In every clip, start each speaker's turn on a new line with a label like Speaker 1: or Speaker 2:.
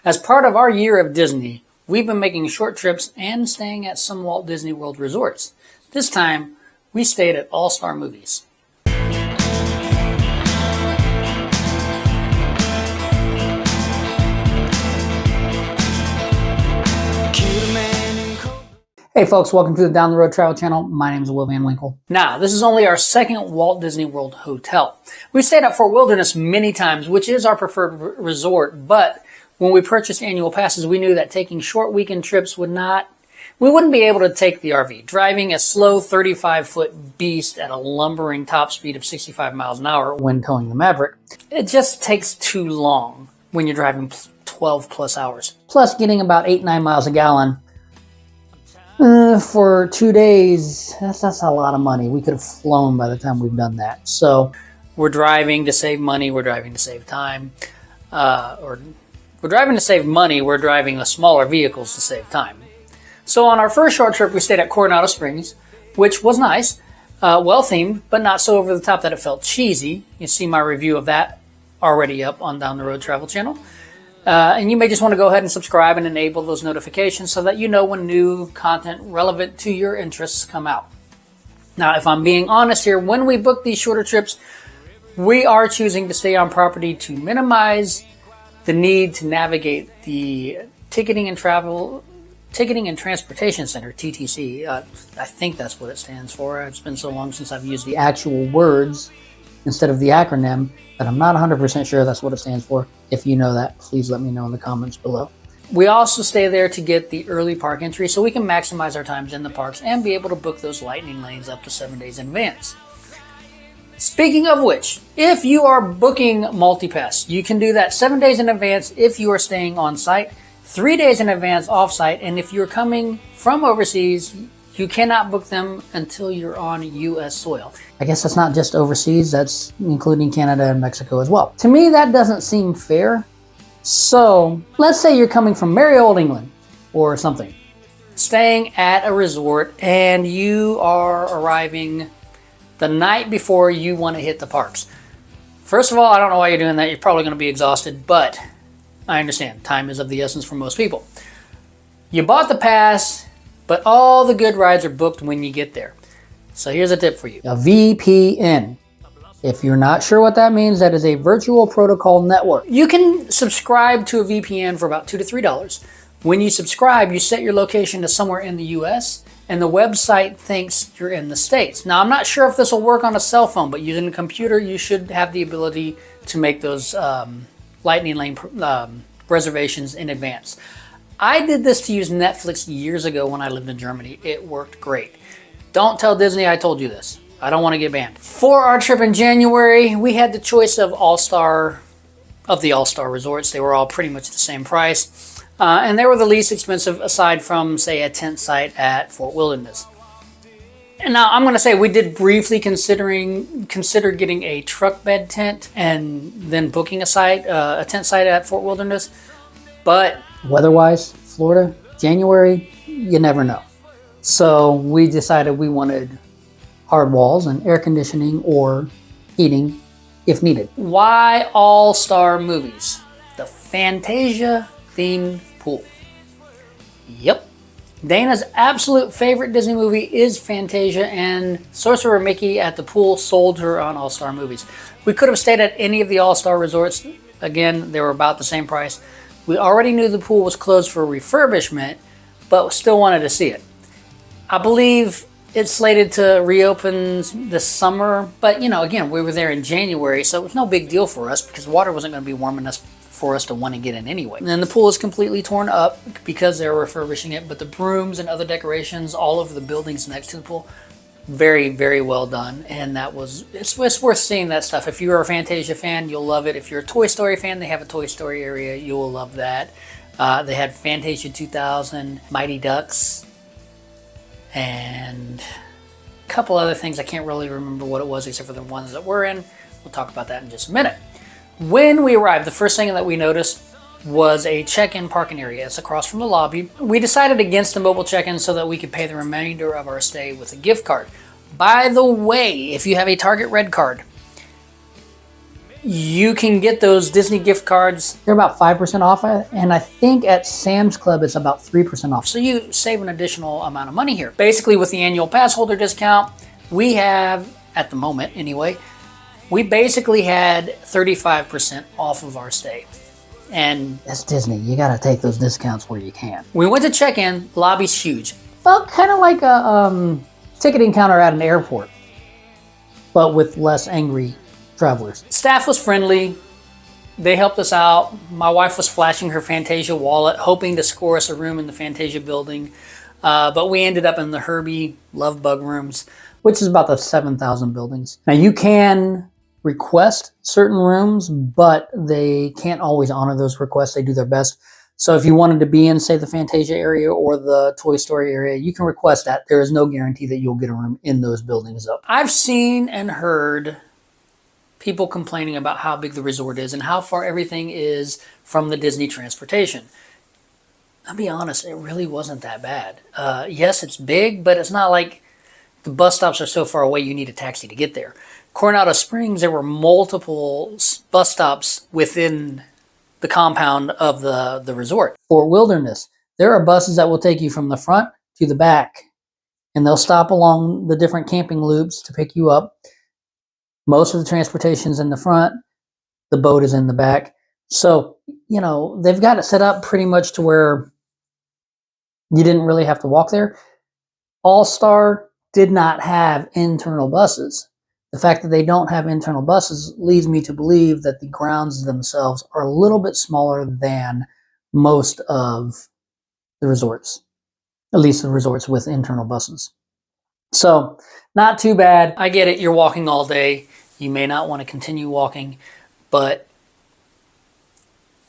Speaker 1: As part of our year of Disney, we've been making short trips and staying at some Walt Disney World resorts. This time, we stayed at All Star Movies. Hey folks, welcome to the Down the Road Travel Channel. My name is Will Van Winkle. Now, this is only our second Walt Disney World hotel. We've stayed at Fort Wilderness many times, which is our preferred resort, but when we purchased annual passes, we knew that taking short weekend trips we wouldn't be able to take the RV. Driving a slow 35-foot beast at a lumbering top speed of 65 miles an hour when towing the Maverick, it just takes too long when you're driving 12 plus hours. Plus, getting about 8-9 miles a gallon for 2 days, that's a lot of money. We could have flown by the time we've done that. So we're driving to save money, we're driving to save time. We're driving to save money, we're driving the smaller vehicles to save time. So on our first short trip, we stayed at Coronado Springs, which was nice, well-themed, but not so over the top that it felt cheesy. You see my review of that already up on Down the Road Travel Channel. And you may just want to go ahead and subscribe and enable those notifications so that you know when new content relevant to your interests come out. Now, if I'm being honest here, when we book these shorter trips, we are choosing to stay on property to minimize the need to navigate the Ticketing and Transportation Center, TTC. I think that's what it stands for. It's been so long since I've used the actual words instead of the acronym, but I'm not 100% sure that's what it stands for. If you know that, please let me know in the comments below. We also stay there to get the early park entry so we can maximize our times in the parks and be able to book those lightning lanes up to 7 days in advance. Speaking of which, if you are booking multi-pass, you can do that 7 days in advance if you are staying on site, 3 days in advance off-site, and if you're coming from overseas, you cannot book them until you're on U.S. soil. I guess that's not just overseas, that's including Canada and Mexico as well. To me, that doesn't seem fair. So, let's say you're coming from merry old England or something, staying at a resort, and you are arriving the night before you want to hit the parks. First of all, I don't know why you're doing that. You're probably going to be exhausted, but I understand. Time is of the essence for most people. You bought the pass, but all the good rides are booked when you get there. So here's a tip for you. A VPN. If you're not sure what that means, that is a virtual protocol network. You can subscribe to a VPN for about $2 to $3. When you subscribe, you set your location to somewhere in the US, and the website thinks you're in the States. Now, I'm not sure if this will work on a cell phone, but using a computer, you should have the ability to make those lightning lane reservations in advance. I did this to use Netflix years ago when I lived in Germany. It worked great. Don't tell Disney I told you this. I don't want to get banned. For our trip in January, we had the choice of the All-Star resorts. They were all pretty much the same price. And they were the least expensive aside from, say, a tent site at Fort Wilderness. And now I'm going to say we did briefly consider getting a truck bed tent and then booking a tent site at Fort Wilderness. But weather-wise, Florida, January, you never know. So we decided we wanted hard walls and air conditioning or heating if needed. Why All-Star Movies? The Fantasia-themed pool. Yep. Dana's absolute favorite Disney movie is Fantasia, and Sorcerer Mickey at the pool sold her on All-Star Movies. We could have stayed at any of the All-Star resorts. Again, they were about the same price. We already knew the pool was closed for refurbishment, but still wanted to see it. I believe it's slated to reopen this summer, but again, we were there in January, so it was no big deal for us because water wasn't going to be warm enough for us to want to get in anyway. And then the pool is completely torn up because they're refurbishing it, but the brooms and other decorations all over the buildings next to the pool, very, very well done. And it's worth seeing that stuff. If you're a Fantasia fan, you'll love it. If you're a Toy Story fan, they have a Toy Story area. You will love that. They had Fantasia 2000, Mighty Ducks, and a couple other things. I can't really remember what it was except for the ones that we're in. We'll talk about that in just a minute. When we arrived, the first thing that we noticed was a check-in parking area. It's across from the lobby. We decided against the mobile check-in so that we could pay the remainder of our stay with a gift card. By the way, if you have a Target Red card, you can get those Disney gift cards. They're about 5% off, and I think at Sam's Club it's about 3% off. So you save an additional amount of money here. Basically, with the annual pass holder discount, we have, at the moment anyway, we basically had 35% off of our stay. And that's Disney. You gotta take those discounts where you can. We went to check-in, lobby's huge. Felt kind of like a ticketing counter at an airport, but with less angry travelers. Staff was friendly. They helped us out. My wife was flashing her Fantasia wallet, hoping to score us a room in the Fantasia building. But we ended up in the Herbie Love Bug rooms, which is about the 7,000 buildings. Now you can request certain rooms, but they can't always honor those requests. They do their best. So if you wanted to be in, say, the Fantasia area or the Toy Story area, you can request that. There is no guarantee that you'll get a room in those buildings, though. I've seen and heard people complaining about how big the resort is and how far everything is from the Disney transportation. I'll be honest, it really wasn't that bad. Yes, it's big, but it's not like the bus stops are so far away you need a taxi to get there. Coronado Springs, there were multiple bus stops within the compound of the resort. For Wilderness, there are buses that will take you from the front to the back, and they'll stop along the different camping loops to pick you up. Most of the transportation's in the front, the boat is in the back. So, you know, they've got it set up pretty much to where you didn't really have to walk there. All-Star did not have internal buses. The fact that they don't have internal buses leads me to believe that the grounds themselves are a little bit smaller than most of the resorts, at least the resorts with internal buses. So, not too bad. I get it, you're walking all day. You may not want to continue walking, but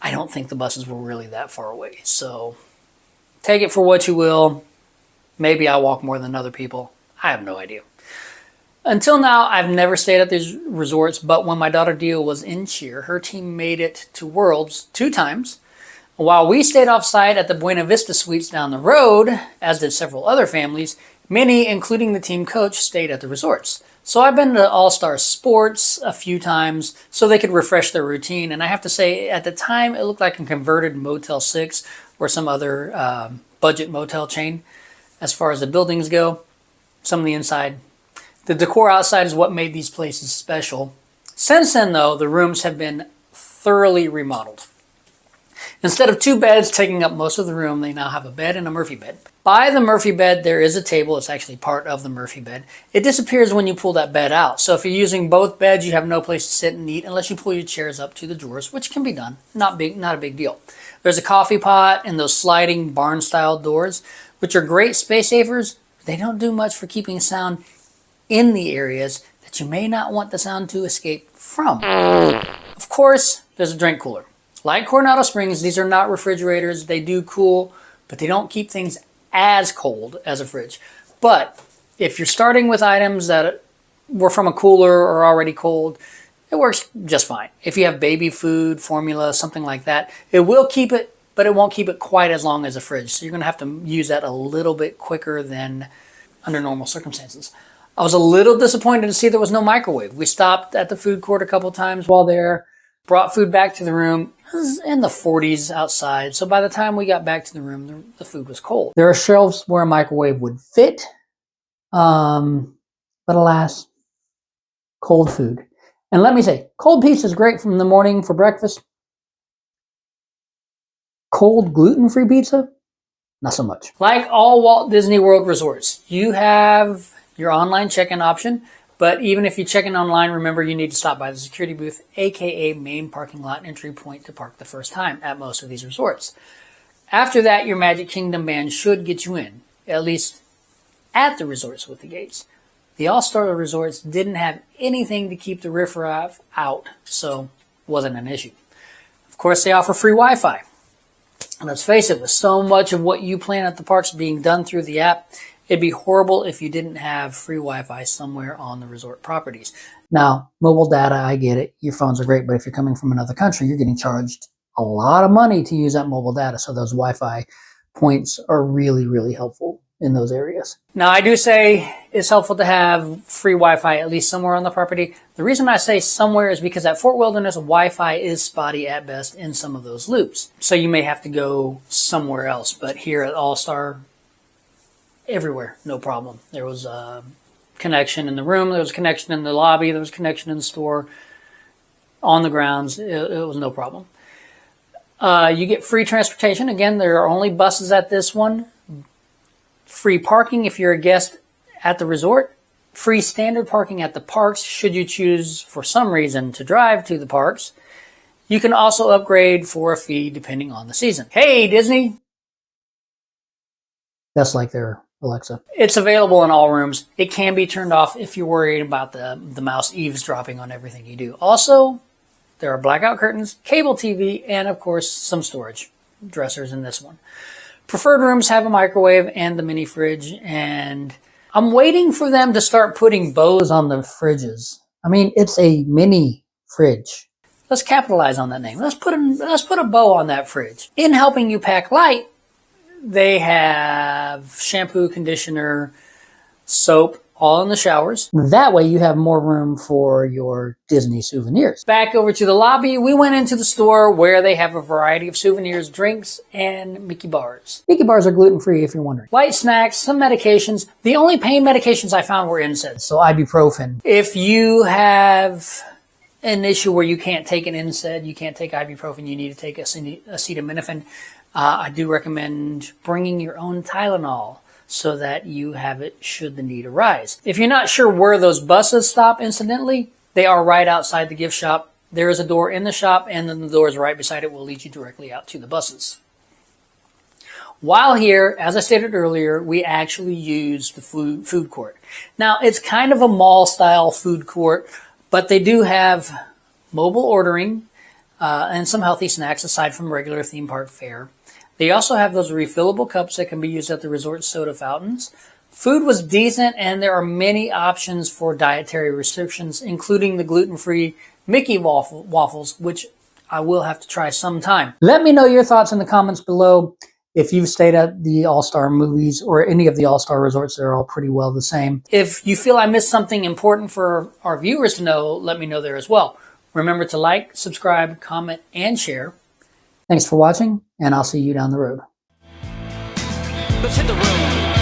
Speaker 1: I don't think the buses were really that far away. So, take it for what you will. Maybe I walk more than other people. I have no idea. Until now, I've never stayed at these resorts, but when my daughter Dio was in cheer, her team made it to Worlds 2 times. While we stayed off-site at the Buena Vista Suites down the road, as did several other families, many, including the team coach, stayed at the resorts. So I've been to All-Star Sports a few times so they could refresh their routine. And I have to say, at the time, it looked like a converted Motel 6 or some other budget motel chain. As far as the buildings go, some of the inside. The decor outside is what made these places special. Since then, though, the rooms have been thoroughly remodeled. Instead of 2 beds taking up most of the room, they now have a bed and a Murphy bed. By the Murphy bed, there is a table. It's actually part of the Murphy bed. It disappears when you pull that bed out. So if you're using both beds, you have no place to sit and eat unless you pull your chairs up to the drawers, which can be done. Not a big deal. There's a coffee pot and those sliding barn-style doors, which are great space savers. They don't do much for keeping sound in the areas that you may not want the sound to escape from. Of course, there's a drink cooler. Like Coronado Springs, these are not refrigerators. They do cool, but they don't keep things as cold as a fridge. But if you're starting with items that were from a cooler or already cold, it works just fine. If you have baby food, formula, something like that, it will keep it, but it won't keep it quite as long as a fridge. So you're going to have to use that a little bit quicker than under normal circumstances. I was a little disappointed to see there was no microwave. We stopped at the food court a couple times while there, brought food back to the room. It was in the 40s outside, so by the time we got back to the room, the food was cold. There are shelves where a microwave would fit, but alas, cold food. And let me say, cold pizza is great from the morning for breakfast. Cold gluten-free pizza, not so much. Like all Walt Disney World resorts, you have your online check-in option, but even if you check in online, remember you need to stop by the security booth, aka main parking lot entry point, to park the first time at most of these resorts. After that, your Magic Kingdom band should get you in, at least at the resorts with the gates. The All-Star resorts didn't have anything to keep the riffraff out, so it wasn't an issue. Of course, they offer free Wi-Fi. And let's face it, with so much of what you plan at the parks being done through the app, it'd be horrible if you didn't have free Wi-Fi somewhere on the resort properties. Now, mobile data, I get it. Your phones are great, but if you're coming from another country, you're getting charged a lot of money to use that mobile data. So those Wi-Fi points are really, really helpful in those areas.
Speaker 2: Now, I do say it's helpful to have free Wi-Fi at least somewhere on the property. The reason I say somewhere is because at Fort Wilderness, Wi-Fi is spotty at best in some of those loops. So you may have to go somewhere else. But here at All-Star, everywhere, no problem. There was a connection in the room, there was a connection in the lobby, there was a connection in the store, on the grounds. It was no problem. You get free transportation. Again, there are only buses at this one. Free parking if you're a guest at the resort. Free standard parking at the parks should you choose for some reason to drive to the parks. You can also upgrade for a fee depending on the season. Hey, Disney!
Speaker 1: That's like their Alexa.
Speaker 2: It's available in all rooms. It can be turned off if you're worried about the mouse eavesdropping on everything you do. Also, there are blackout curtains, cable TV, and of course some storage dressers in this one. Preferred rooms have a microwave and the mini fridge, and I'm waiting for them to start putting bows on the fridges.
Speaker 1: I mean, it's a mini fridge.
Speaker 2: Let's capitalize on that name. Let's put a bow on that fridge. In helping you pack light, they have shampoo, conditioner, soap, all in the showers.
Speaker 1: That way you have more room for your Disney souvenirs.
Speaker 2: Back over to the lobby, we went into the store where they have a variety of souvenirs, drinks, and Mickey bars.
Speaker 1: Mickey bars are gluten-free if you're wondering.
Speaker 2: Light snacks, some medications. The only pain medications I found were NSAIDs.
Speaker 1: So ibuprofen.
Speaker 2: If you have an issue where you can't take an NSAID, you can't take ibuprofen, you need to take acetaminophen, I do recommend bringing your own Tylenol so that you have it should the need arise. If you're not sure where those buses stop, incidentally, they are right outside the gift shop. There is a door in the shop, and then the doors right beside it will lead you directly out to the buses. While here, as I stated earlier, we actually use the food court. Now, it's kind of a mall-style food court, but they do have mobile ordering and some healthy snacks aside from regular theme park fare. They also have those refillable cups that can be used at the resort soda fountains. Food was decent, and there are many options for dietary restrictions, including the gluten-free Mickey waffles, which I will have to try sometime.
Speaker 1: Let me know your thoughts in the comments below. If you've stayed at the All-Star movies or any of the All-Star resorts, they're all pretty well the same.
Speaker 2: If you feel I missed something important for our viewers to know, let me know there as well. Remember to like, subscribe, comment, and share.
Speaker 1: Thanks for watching, and I'll see you down the road.
Speaker 3: Let's hit the road.